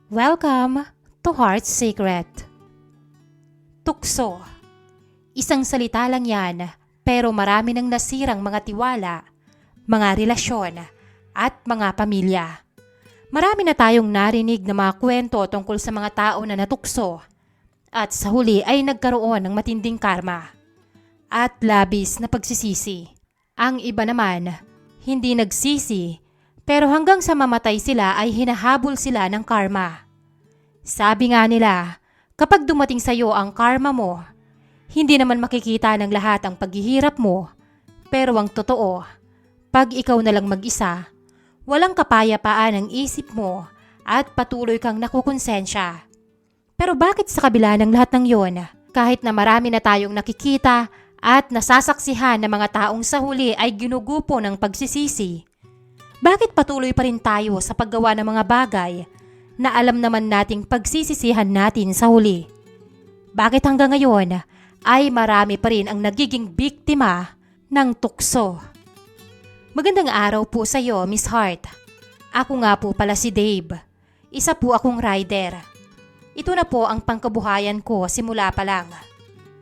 Welcome to Heart's Secret. Tukso. Isang salita lang yan, pero marami nang nasirang mga tiwala, mga relasyon, at mga pamilya. Marami na tayong narinig na mga kwento tungkol sa mga tao na natukso at sa huli ay nagkaroon ng matinding karma at labis na pagsisisi. Ang iba naman, hindi nagsisi, pero hanggang sa mamatay sila ay hinahabol sila ng karma. Sabi nga nila, kapag dumating sa iyo ang karma mo, hindi naman makikita ng lahat ang paghihirap mo, pero ang totoo, pag ikaw na lang mag-isa, walang kapayapaan ang isip mo at patuloy kang nakukonsensya. Pero bakit sa kabila ng lahat ng yon, kahit na marami na tayong nakikita at nasasaksihan na mga taong sa huli ay ginugupo ng pagsisisi, bakit patuloy pa rin tayo sa paggawa ng mga bagay na alam naman nating pagsisisihan natin sa huli? Bakit hanggang ngayon ay marami pa rin ang nagiging biktima ng tukso? Magandang araw po sa iyo, Miss Heart. Ako nga po pala si Dave. Isa po akong rider. Ito na po ang pangkabuhayan ko simula pa lang.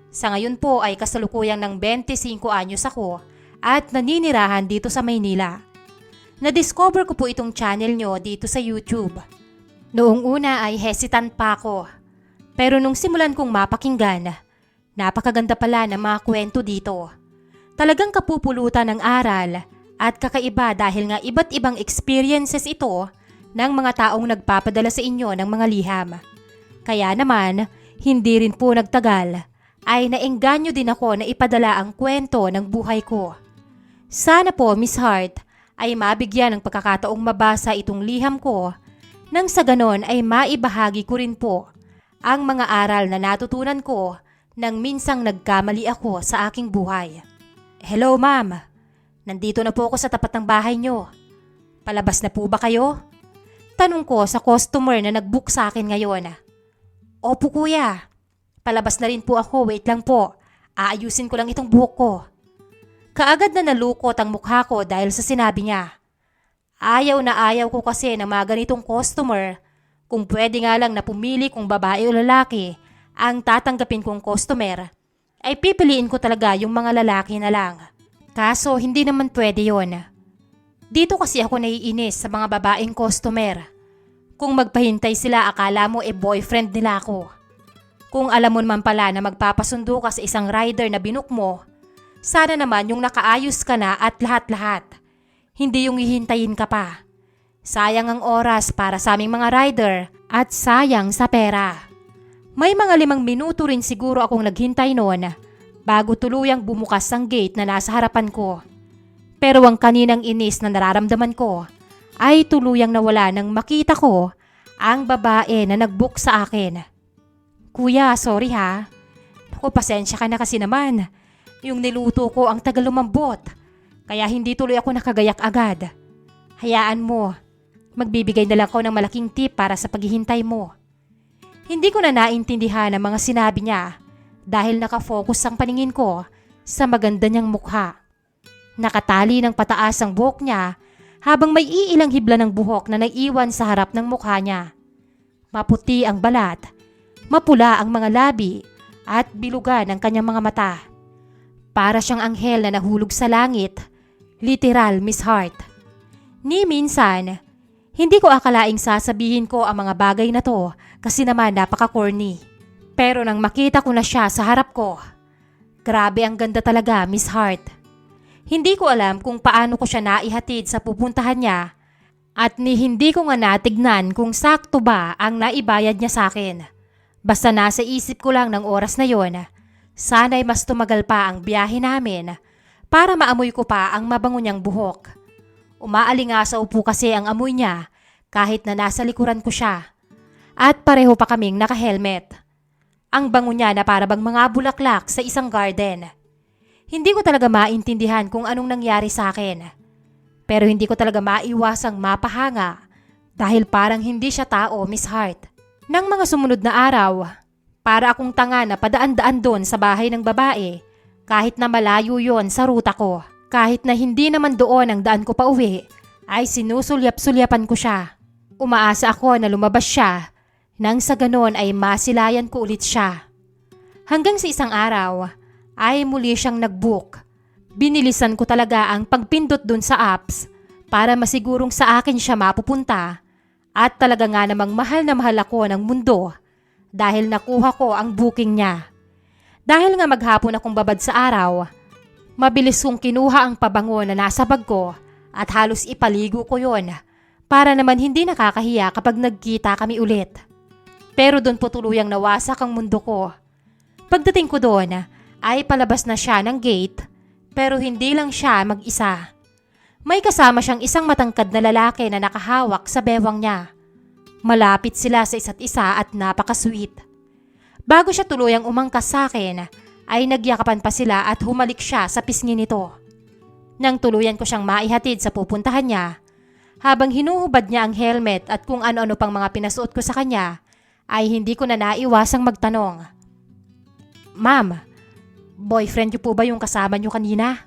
Sa ngayon po ay kasalukuyang ng 25 anyos ako at naninirahan dito sa Maynila. Na-discover ko po itong channel nyo dito sa YouTube. Noong una ay hesitant pa ako. Pero nung simulan kong mapakinggan, napakaganda pala ng mga kwento dito. Talagang kapupulutan ng aral at kakaiba dahil nga iba't ibang experiences ito ng mga taong nagpapadala sa inyo ng mga liham. Kaya naman, hindi rin po nagtagal, ay naengganyo din ako na ipadala ang kwento ng buhay ko. Sana po, Miss Heart, ay mabigyan ng pagkakataong mabasa itong liham ko nang sa ganon ay maibahagi ko rin po ang mga aral na natutunan ko nang minsang nagkamali ako sa aking buhay. Hello ma'am, nandito na po ako sa tapat ng bahay nyo. Palabas na po ba kayo? Tanong ko sa customer na nag-book sa akin ngayon. Opo kuya, palabas na rin po ako, wait lang po. Aayusin ko lang itong buhok ko. Kaagad na nalukot ang mukha ko dahil sa sinabi niya. Ayaw na ayaw ko kasi ng mga ganitong customer. Kung pwede nga lang na pumili kung babae o lalaki ang tatanggapin kong customer, ay pipiliin ko talaga yung mga lalaki na lang. Kaso hindi naman pwede yon. Dito kasi ako naiinis sa mga babaeng customer. Kung magpahintay sila akala mo boyfriend nila ako. Kung alam mo naman pala na magpapasundo ka sa isang rider na binook mo, sana naman yung nakaayos ka na at lahat-lahat. Hindi yung hihintayin ka pa. Sayang ang oras para sa aming mga rider at sayang sa pera. May mga 5 minuto rin siguro akong naghintay noon bago tuluyang bumukas ang gate na nasa harapan ko. Pero ang kaninang inis na nararamdaman ko ay tuluyang nawala nang makita ko ang babae na nag-book sa akin. Kuya, sorry ha. Naku, pasensya ka na kasi naman. Yung niluto ko ang tagal lumambot, kaya hindi tuloy ako nakagayak agad. Hayaan mo, magbibigay na lang ako ng malaking tip para sa paghihintay mo. Hindi ko na naintindihan ang mga sinabi niya dahil nakafocus ang paningin ko sa maganda niyang mukha. Nakatali ng pataas ang buhok niya habang may iilang hibla ng buhok na naiwan sa harap ng mukha niya. Maputi ang balat, mapula ang mga labi at bilugan ang kanyang mga mata. Para siyang anghel na nahulog sa langit. Literal, Miss Heart. Ni minsan, hindi ko akalaing sasabihin ko ang mga bagay na to kasi naman napaka-corny. Pero nang makita ko na siya sa harap ko, grabe ang ganda talaga, Miss Heart. Hindi ko alam kung paano ko siya naihatid sa pupuntahan niya at hindi ko nga natignan kung sakto ba ang naibayad niya sa akin. Basta nasa isip ko lang ng oras na yon, sana'y mas tumagal pa ang biyahe namin para maamoy ko pa ang mabango niyang buhok. Umaalingasaw po kasi ang amoy niya kahit na nasa likuran ko siya. At pareho pa kaming naka-helmet. Ang bango niya na parabang mga bulaklak sa isang garden. Hindi ko talaga maintindihan kung anong nangyari sa akin. Pero hindi ko talaga maiwasang mapahanga dahil parang hindi siya tao, Miss Heart. Nang mga sumunod na araw, para akong tanga na padaan-daan doon sa bahay ng babae kahit na malayo yon sa ruta ko. Kahit na hindi naman doon ang daan ko pa uwi, ay sinusulyap-sulyapan ko siya. Umaasa ako na lumabas siya Nang sa ganon ay masilayan ko ulit siya. Hanggang sa isang araw ay muli siyang nag-book. Binilisan ko talaga ang pagpindot dun sa apps para masigurong sa akin siya mapupunta at talaga nga namang mahal na mahal ako ng mundo dahil nakuha ko ang booking niya. Dahil nga maghapon akong babad sa araw, mabilis kong kinuha ang pabango na nasa bag ko at halos ipaligo ko yon para naman hindi nakakahiya kapag nagkita kami ulit. Pero doon po tuluyang nawasak ang mundo ko. Pagdating ko doon ay palabas na siya ng gate pero hindi lang siya mag-isa. May kasama siyang isang matangkad na lalaki na nakahawak sa bewang niya. Malapit sila sa isa't isa at napaka-sweet. Bago siya tuluyang umangkas sa akin ay nagyakapan pa sila at humalik siya sa pisngi nito. Nang tuluyan ko siyang maihatid sa pupuntahan niya, habang hinuhubad niya ang helmet at kung ano-ano pang mga pinasuot ko sa kanya, ay hindi ko na naiwasang magtanong. Ma'am, boyfriend niyo po ba yung kasama niyo kanina?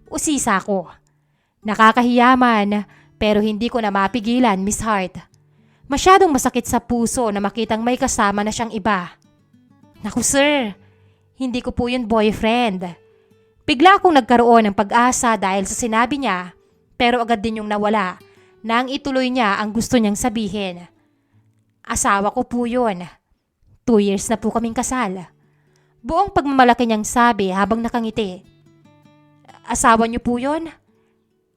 Usisa ko. Nakakahiya man, pero hindi ko na mapigilan, Miss Hart. Masyadong masakit sa puso na makitang may kasama na siyang iba. Naku sir, hindi ko po yun boyfriend. Bigla akong nagkaroon ng pag-asa dahil sa sinabi niya, pero agad din yung nawala nang ituloy niya ang gusto niyang sabihin. Asawa ko po yun. 2 years na po kaming kasal. Buong pagmamalaki niyang sabi habang nakangiti. Asawa niyo po yun?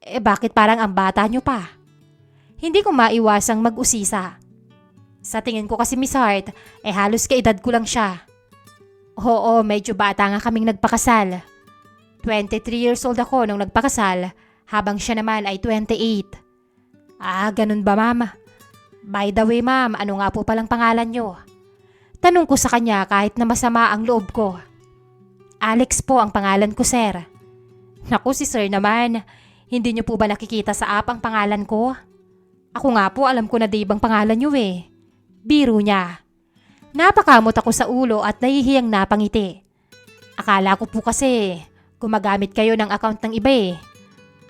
Bakit parang ang bata niyo pa? Hindi ko maiwasang mag-usisa. Sa tingin ko kasi Miss Hart, halos kaedad ko lang siya. Oo, medyo bata nga kaming nagpakasal. 23 years old ako nung nagpakasal, habang siya naman ay 28. Ganun ba ma'am? By the way ma'am, ano nga po palang pangalan niyo? Tanong ko sa kanya kahit na masama ang loob ko. Alex po ang pangalan ko sir. Naku si sir naman, hindi niyo po ba nakikita sa app ang pangalan ko? Ako nga po alam ko na di bang pangalan niyo eh. Biro niya. Napakamot ako sa ulo at nahihiyang napangiti. Akala ko po kasi gumagamit kayo ng account ng iba eh.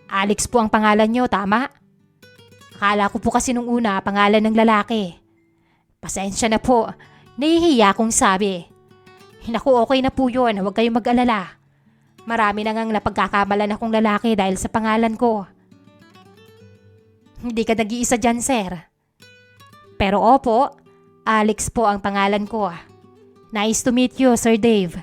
Alex po ang pangalan niyo, tama? Akala ko po kasi nung una pangalan ng lalaki. Pasensya na po, nahihiya akong sabi. Naku okay na po yun, huwag kayong mag-alala. Marami na ngang napagkakamalan akong lalaki dahil sa pangalan ko. Hindi ka nag-iisa dyan, sir. Pero opo, Alex po ang pangalan ko. Nice to meet you, Sir Dave.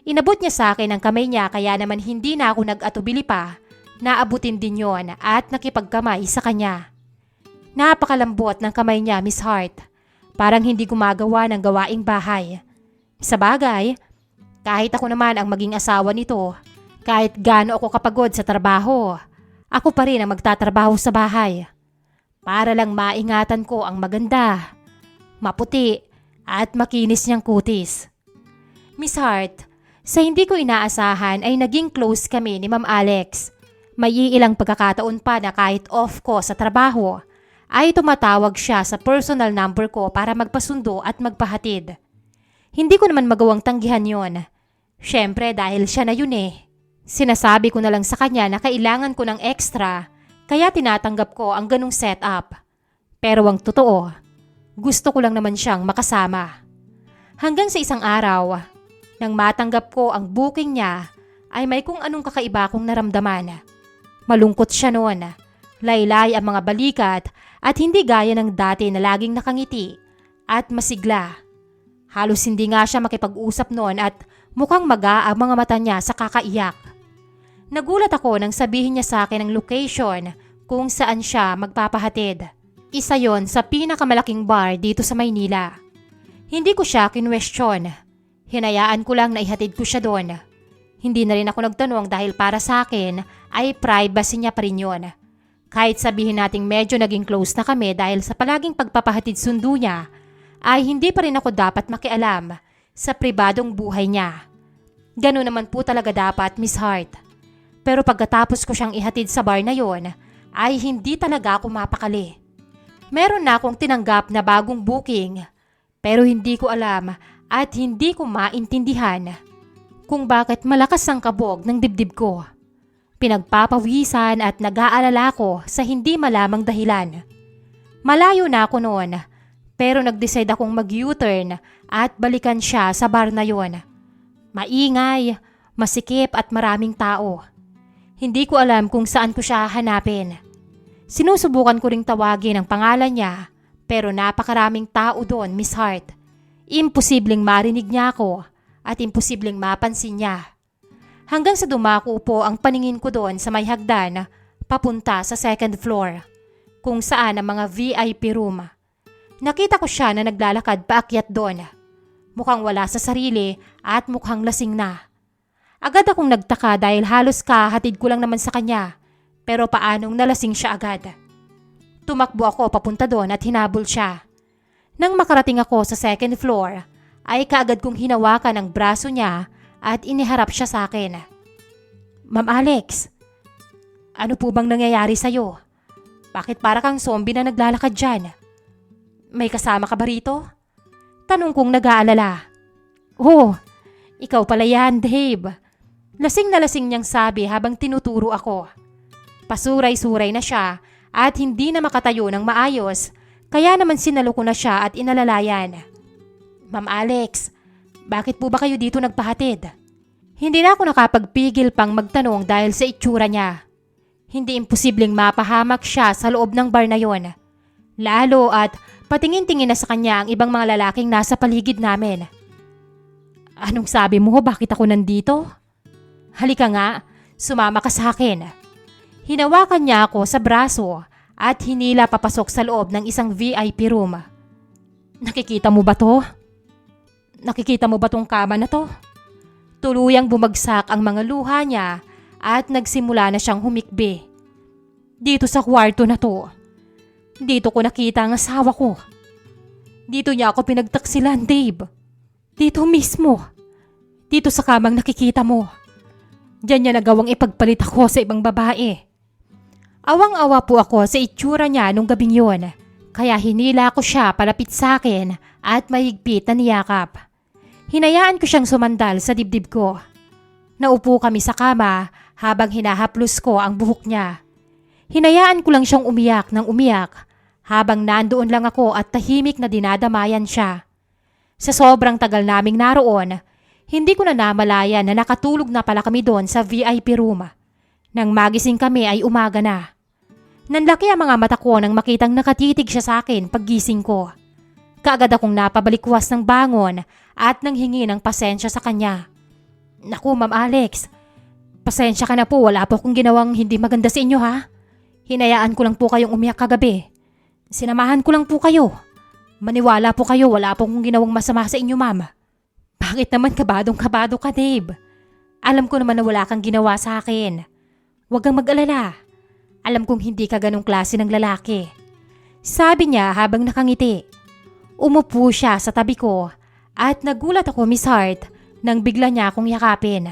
Inabot niya sa akin ang kamay niya kaya naman hindi na ako nag-atubili pa. Naabutin din yon at nakipagkamay sa kanya. Napakalambot ng kamay niya, Miss Hart. Parang hindi gumagawa ng gawaing bahay. Sa bagay, kahit ako naman ang maging asawa nito, kahit gaano ako kapagod sa trabaho, ako pa rin ang magtatrabaho sa bahay. Para lang maingatan ko ang maganda, maputi at makinis niyang kutis. Miss Hart, sa hindi ko inaasahan ay naging close kami ni Ma'am Alex. May ilang pagkakataon pa na kahit off ko sa trabaho, ay tumatawag siya sa personal number ko para magpasundo at magpahatid. Hindi ko naman magawang tanggihan yon. Siyempre dahil siya na yun eh. Sinasabi ko na lang sa kanya na kailangan ko ng extra, kaya tinatanggap ko ang ganong setup. Pero ang totoo, gusto ko lang naman siyang makasama. Hanggang sa isang araw, nang matanggap ko ang booking niya, ay may kung anong kakaiba akong naramdaman. Malungkot siya noon. Laylay ang mga balikat at hindi gaya ng dati na laging nakangiti at masigla. Halos hindi nga siya makipag-usap noon at mukhang maga ang mga mata niya sa kakaiyak. Nagulat ako nang sabihin niya sa akin ang location kung saan siya magpapahatid. Isa yon sa pinakamalaking bar dito sa Maynila. Hindi ko siya kinwestiyon. Hinayaan ko lang na ihatid ko siya doon. Hindi na rin ako nagtanong dahil para sa akin ay privacy niya pa rin yun. Kahit sabihin nating medyo naging close na kami dahil sa palaging pagpapahatid sundo niya, ay hindi pa rin ako dapat makialam sa pribadong buhay niya. Ganun naman po talaga dapat, Miss Hart. Pero pagkatapos ko siyang ihatid sa bar na yon, ay hindi talaga ako mapakali. Meron na akong tinanggap na bagong booking, pero hindi ko alam at hindi ko maintindihan kung bakit malakas ang kabog ng dibdib ko. Pinagpapawisan at nag-aalala ko sa hindi malamang dahilan. Malayo na ako noon, Pero nag-decide akong mag-U-turn at balikan siya sa bar na yon. Maingay, masikip at maraming tao. Hindi ko alam kung saan ko siya hanapin. Sinusubukan ko ring tawagin ang pangalan niya pero napakaraming tao doon, Miss Hart. Imposibleng marinig niya ako at imposibleng mapansin niya. Hanggang sa dumako po ang paningin ko doon sa may hagdan papunta sa second floor kung saan ang mga VIP room. Nakita ko siya na naglalakad paakyat doon. Mukhang wala sa sarili at mukhang lasing na. Agad akong nagtaka dahil halos kahatid ko lang naman sa kanya. Pero paanong nalasing siya agad? Tumakbo ako papunta doon at hinabol siya. Nang makarating ako sa second floor, ay kaagad kong hinawakan ang braso niya at iniharap siya sa akin. Ma'am Alex, ano po bang nangyayari sa'yo? Bakit para kang zombie na naglalakad dyan? May kasama ka ba rito? Tanong kong nag-aalala. Oh, ikaw pala yan, Dave. Lasing na lasing niyang sabi habang tinuturo ako. Pasuray-suray na siya at hindi na makatayo ng maayos, kaya naman sinalo ko na siya at inalalayan. Ma'am Alex, bakit po ba kayo dito nagpahatid? Hindi na ako nakapagpigil pang magtanong dahil sa itsura niya. Hindi imposibleng mapahamak siya sa loob ng bar na yon. Lalo at patingin-tingin na sa kanya ang ibang mga lalaking nasa paligid namin. Anong sabi mo? Bakit ako nandito? Halika nga, sumama ka sa akin. Hinawakan niya ako sa braso at hinila papasok sa loob ng isang VIP room. Nakikita mo ba to? Nakikita mo ba tong kama na to? Tuluyang bumagsak ang mga luha niya at nagsimula na siyang humikbi. Dito sa kwarto na to. Dito ko nakita ang asawa ko. Dito niya ako pinagtaksilan, Dave. Dito mismo. Dito sa kamang nakikita mo. Diyan niya nagawang ipagpalit ako sa ibang babae. Awang-awa po ako sa itsura niya nung gabing yon. Kaya hinila ko siya palapit sa akin at mahigpit na niyakap. Hinayaan ko siyang sumandal sa dibdib ko. Naupo kami sa kama habang hinahaplos ko ang buhok niya. Hinayaan ko lang siyang umiyak ng umiyak habang nandoon lang ako at tahimik na dinadamayan siya. Sa sobrang tagal naming naroon, hindi ko na namalayan na nakatulog na pala kami doon sa VIP room. Nang magising kami ay umaga na. Nanlaki ang mga mata ko nang makitang nakatitig siya sa akin paggising ko. Kaagad akong napabalikwas ng bangon at nanghingi ng pasensya sa kanya. Naku, Ma'am Alex, pasensya ka na po, wala po akong ginawang hindi maganda sa inyo ha. Hinayaan ko lang po kayong umiyak kagabi. Sinamahan ko lang po kayo. Maniwala po kayo, wala po akong ginawang masama sa inyo, ma'am. Bakit naman kabadong-kabado ka, Dave? Alam ko naman na wala kang ginawa sa akin. Huwag kang mag-alala. Alam kong hindi ka ganong klase ng lalaki. Sabi niya habang nakangiti. Umupo siya sa tabi ko at nagulat ako, Miss Hart, nang bigla niya akong yakapin.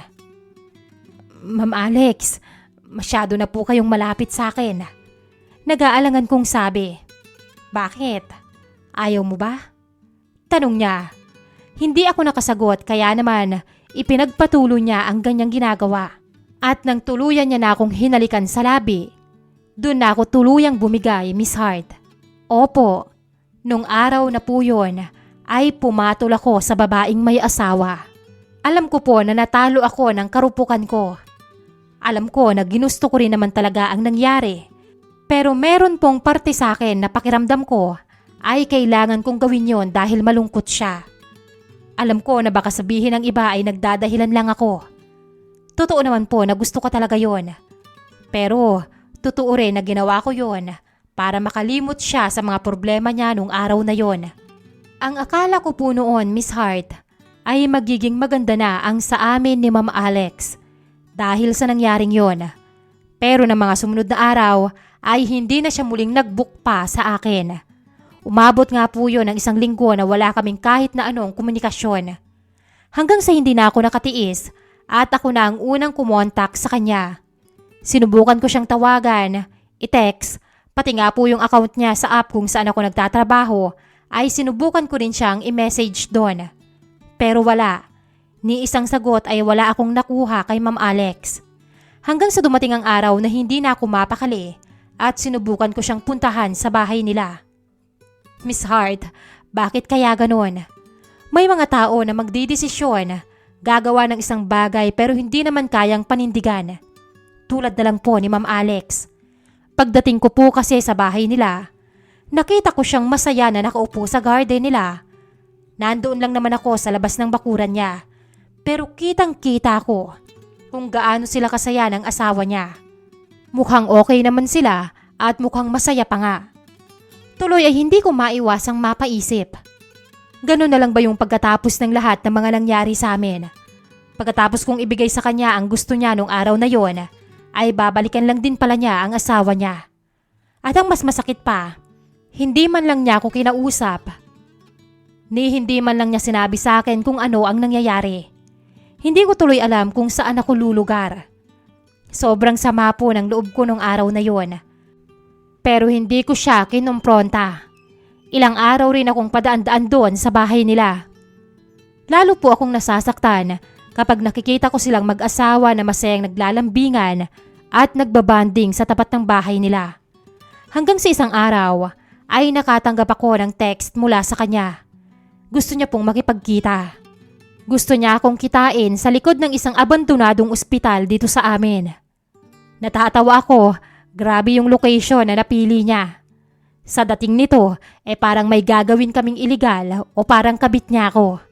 Ma'am Alex, masyado na po kayong malapit sa akin. Nag-aalangan kong sabi. Bakit? Ayaw mo ba? Tanong niya. Hindi ako nakasagot kaya naman ipinagpatuloy niya ang ganyang ginagawa. At nang tuluyan niya na akong hinalikan sa labi, doon na ako tuluyang bumigay, Miss Hart. Opo, nung araw na po yun ay pumatol ako sa babaeng may asawa. Alam ko po na natalo ako ng karupukan ko. Alam ko na ginusto ko rin naman talaga ang nangyari. Pero meron pong parte sa akin na pakiramdam ko ay kailangan kong gawin yon dahil malungkot siya. Alam ko na baka sabihin ng iba ay nagdadahilan lang ako. Totoo naman po na gusto ko talaga yon. Pero totoo rin na ginawa ko yon para makalimot siya sa mga problema niya nung araw na yon. Ang akala ko po noon, Miss Hart, ay magiging maganda na ang sa amin ni Ma'am Alex dahil sa nangyaring yon. Pero ng mga sumunod na araw ay hindi na siya muling nag-book pa sa akin. Umabot nga po yun ng 1 linggo na wala kaming kahit na anong komunikasyon. Hanggang sa hindi na ako nakatiis at ako na ang unang kumontak sa kanya. Sinubukan ko siyang tawagan, i-text, pati nga po yung account niya sa app kung saan ako nagtatrabaho ay sinubukan ko rin siyang i-message doon. Pero wala. Ni isang sagot ay wala akong nakuha kay Ma'am Alex. Hanggang sa dumating ang araw na hindi na ako mapakali at sinubukan ko siyang puntahan sa bahay nila. Miss Hart, Bakit kaya ganon? May mga tao na magdidesisyon, gagawa ng isang bagay pero hindi naman kayang panindigan. Tulad na lang po ni Ma'am Alex. Pagdating ko po kasi sa bahay nila, nakita ko siyang masaya na nakaupo sa garden nila. Nandoon lang naman ako sa labas ng bakuran niya. Pero kitang-kita ko kung gaano sila kasaya ng asawa niya. Mukhang okay naman sila at mukhang masaya pa nga. Tuloy ay hindi ko maiwasang mapaisip. Ganun na lang ba yung pagkatapos ng lahat ng mga nangyari sa amin? Pagkatapos kong ibigay sa kanya ang gusto niya nung araw na yon, ay babalikan lang din pala niya ang asawa niya. At ang mas masakit pa, hindi man lang niya ako kinausap. Hindi man lang niya sinabi sa akin kung ano ang nangyayari. Hindi ko tuloy alam kung saan ako lulugar. Sobrang sama po ng loob ko nung araw na yon. Pero hindi ko siya kinumpronta. Ilang araw rin akong padaan-daan doon sa bahay nila. Lalo po akong nasasaktan kapag nakikita ko silang mag-asawa na masayang naglalambingan at nagbabanding sa tapat ng bahay nila. Hanggang sa isang araw ay nakatanggap ako ng text mula sa kanya. Gusto niya pong makipagkita. Gusto niya akong kitain sa likod ng isang abandonadong ospital dito sa amin. Natatawa ako, grabe yung location na napili niya. Sa dating nito, parang may gagawin kaming iligal o parang kabit niya ako.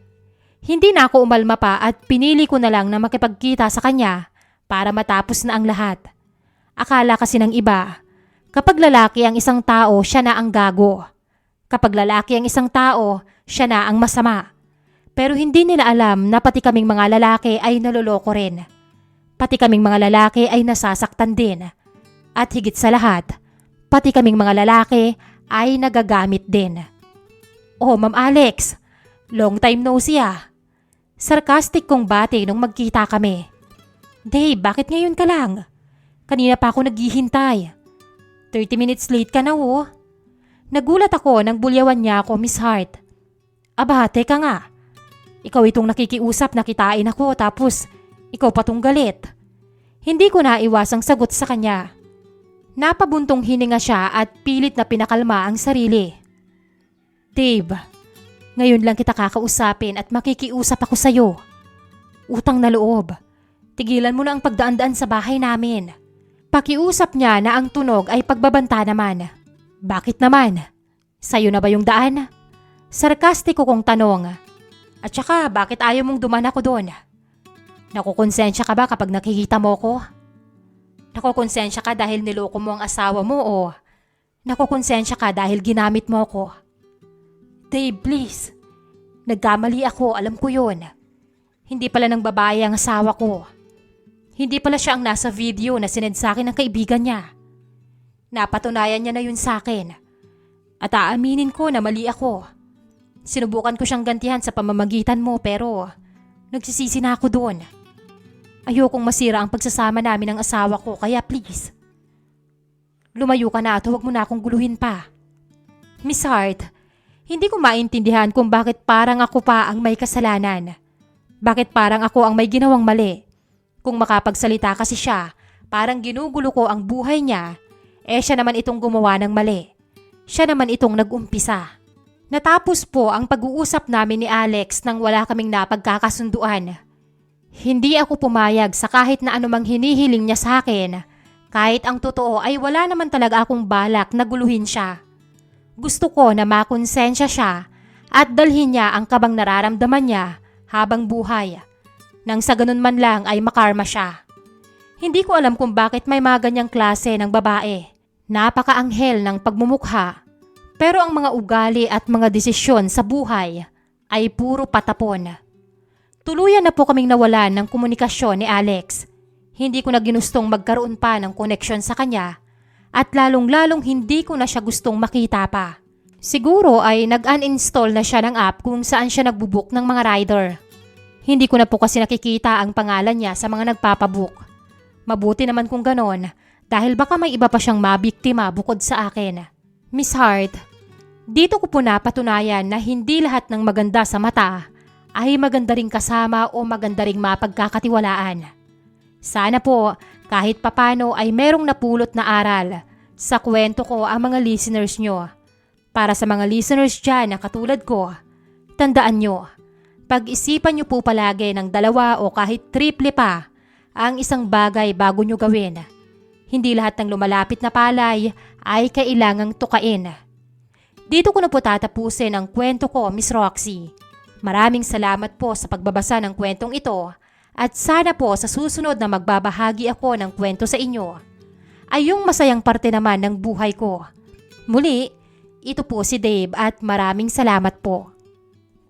Hindi na ako umalma pa at pinili ko na lang na makipagkita sa kanya para matapos na ang lahat. Akala kasi ng iba, kapag lalaki ang isang tao, siya na ang gago. Kapag lalaki ang isang tao, siya na ang masama. Pero hindi nila alam na pati kaming mga lalaki ay naloloko rin. Pati kaming mga lalaki ay nasasaktan din. At higit sa lahat, pati kaming mga lalaki ay nagagamit din. Oh, Ma'am Alex, long time no see ah. Sarcastic kong bati nung magkita kami. Dave, bakit ngayon ka lang? Kanina pa ako naghihintay. 30 minutes late ka na oh. Nagulat ako nang bulyawan niya ako, Miss Hart. Aba, teka nga. Ikaw itong nakikiusap na kitain ako tapos ikaw patong galit. Hindi ko naiwasang sagot sa kanya. Napabuntong hininga siya at pilit na pinakalma ang sarili. Dave, ngayon lang kita kakausapin at makikiusap ako sa'yo. Utang na loob. Tigilan mo na ang pagdaan-daan sa bahay namin. Pakiusap niya na ang tunog ay pagbabanta naman. Bakit naman? Sa'yo na ba yung daan? Sarkastiko kong tanong. At saka, bakit ayaw mong duman ako doon? Nakukonsensya ka ba kapag nakikita mo ko? Nakukonsensya ka dahil niloko mo ang asawa mo o nakukonsensya ka dahil ginamit mo ko? Dave, please. Nagkamali ako, alam ko yun. Hindi pala ng babae ang asawa ko. Hindi pala siya ang nasa video na sinend sa akin ng kaibigan niya. Napatunayan niya na yun sa akin. At aaminin ko na mali ako. Sinubukan ko siyang gantihan sa pamamagitan mo pero nagsisisi na ako doon. Ayokong masira ang pagsasama namin ng asawa ko kaya please. Lumayo ka na at huwag mo na akong guluhin pa. Miss Hart, hindi ko maintindihan kung bakit parang ako pa ang may kasalanan. Bakit parang ako ang may ginawang mali? Kung makapagsalita kasi siya, parang ginugulo ko ang buhay niya, siya naman itong gumawa ng mali. Siya naman itong nag-umpisa. Natapos po ang pag-uusap namin ni Alex nang wala kaming napagkakasunduan. Hindi ako pumayag sa kahit na anumang hinihiling niya sa akin. Kahit ang totoo ay wala naman talaga akong balak na guluhin siya. Gusto ko na makonsensya siya at dalhin niya ang kabang nararamdaman niya habang buhay. Nang sa ganun man lang ay makarma siya. Hindi ko alam kung bakit may mga ganyang klase ng babae. Napakaanghel ng pagmumukha. Pero ang mga ugali at mga desisyon sa buhay ay puro patapon. Tuluyan na po kaming nawalan ng komunikasyon ni Alex. Hindi ko na ginustong magkaroon pa ng koneksyon sa kanya at lalong-lalong hindi ko na siya gustong makita pa. Siguro ay nag-uninstall na siya ng app kung saan siya nagbubook ng mga rider. Hindi ko na po kasi nakikita ang pangalan niya sa mga nagpapabook. Mabuti naman kung ganon dahil baka may iba pa siyang mabiktima bukod sa akin. Miss Hart, dito ko po napatunayan na hindi lahat ng maganda sa mata ay maganda ring kasama o maganda ring mapagkakatiwalaan. Sana po kahit papano ay merong napulot na aral sa kwento ko ang mga listeners nyo Para sa mga listeners dyan na katulad ko, tandaan nyo, pag-isipan nyo po palagi ng 2 o kahit triple pa ang isang bagay bago nyo gawin. Hindi lahat ng lumalapit na palay ay kailangang tukain. Dito ko na po tatapusin ang kwento ko, Miss Roxy. Maraming salamat po sa pagbabasa ng kwentong ito at sana po sa susunod na magbabahagi ako ng kwento sa inyo ay yung masayang parte naman ng buhay ko. Muli, ito po si Dave at maraming salamat po.